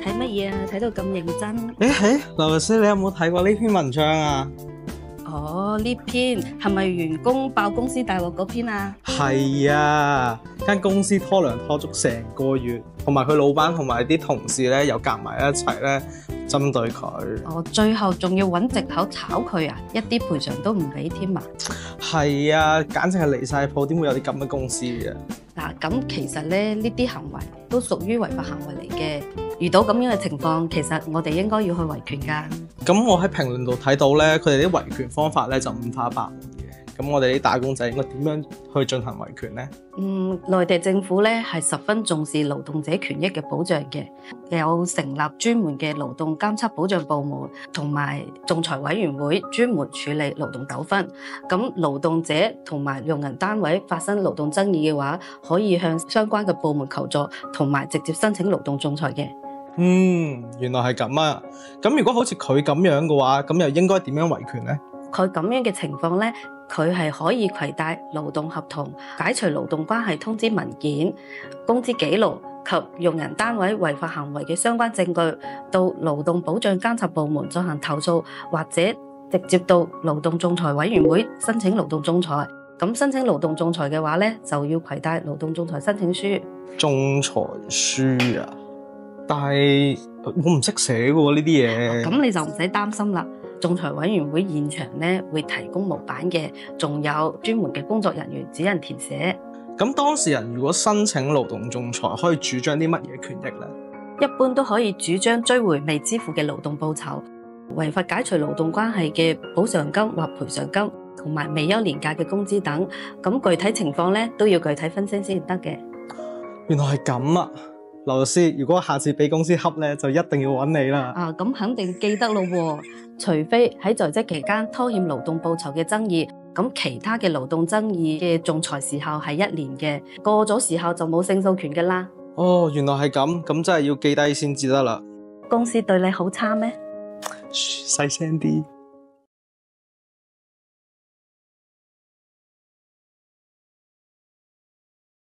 睇乜嘢啊？睇到咁認真？劉律師，你有冇睇過呢篇文章啊？哦，呢篇係咪員工爆公司大鑊嗰篇啊？係啊，間公司拖糧拖足成個月，同埋佢老闆同埋啲同事咧又夾埋一齊咧針對佢。哦，最後仲要揾藉口炒佢啊！一啲賠償都唔俾添啊！係啊，簡直係離晒譜，點會有啲咁嘅公司嘅？嗱，咁其實咧呢啲行為都屬於違法行為嚟嘅。遇到咁樣嘅情況，其實我哋應該要去維權㗎。咁我喺評論度睇到咧，佢哋啲維權方法咧就五花八門嘅。咁我哋啲打工仔應該點樣去進行維權呢？內地政府咧係十分重視勞動者權益嘅保障嘅，有成立專門嘅勞動監測保障部門，同埋仲裁委員會專門處理勞動糾紛。咁勞動者同埋用人單位發生勞動爭議嘅話，可以向相關嘅部門求助，同埋直接申請勞動仲裁嘅。原來係咁啊！咁如果好似佢咁樣嘅話，咁又應該點樣維權呢？佢咁樣嘅情況呢，佢係可以攜帶勞動合同、解除勞動關係通知文件、工資記錄及用人單位違法行為嘅相關證據，到勞動保障監察部門進行投訴，或者直接到勞動仲裁委員會申請勞動仲裁。咁申請勞動仲裁嘅話呢，就要攜帶勞動仲裁申請書。仲裁書啊？但係我唔識寫嘅喎呢啲嘢。咁你就唔使擔心啦。仲裁委員會現場咧會提供模板嘅，仲有專門嘅工作人員指引填寫。咁當事人如果申請勞動仲裁，可以主張啲乜嘢權益呢？一般都可以主張追回未支付嘅勞動報酬、違法解除勞動關係嘅補償金或賠償金，同埋未休年假嘅工資等。咁具體情況咧都要具體分析先得嘅。原來係咁啊！劉律師，如果下次俾公司恰咧，就一定要揾你啦。咁肯定記得咯喎。除非喺在職期間拖欠勞動報酬嘅爭議，咁其他嘅勞動爭議嘅仲裁時效係1年嘅，過咗時效就冇勝訴權㗎啦。哦，原來係咁，咁真係要記低先至得啦。公司對你好差咩？細聲啲。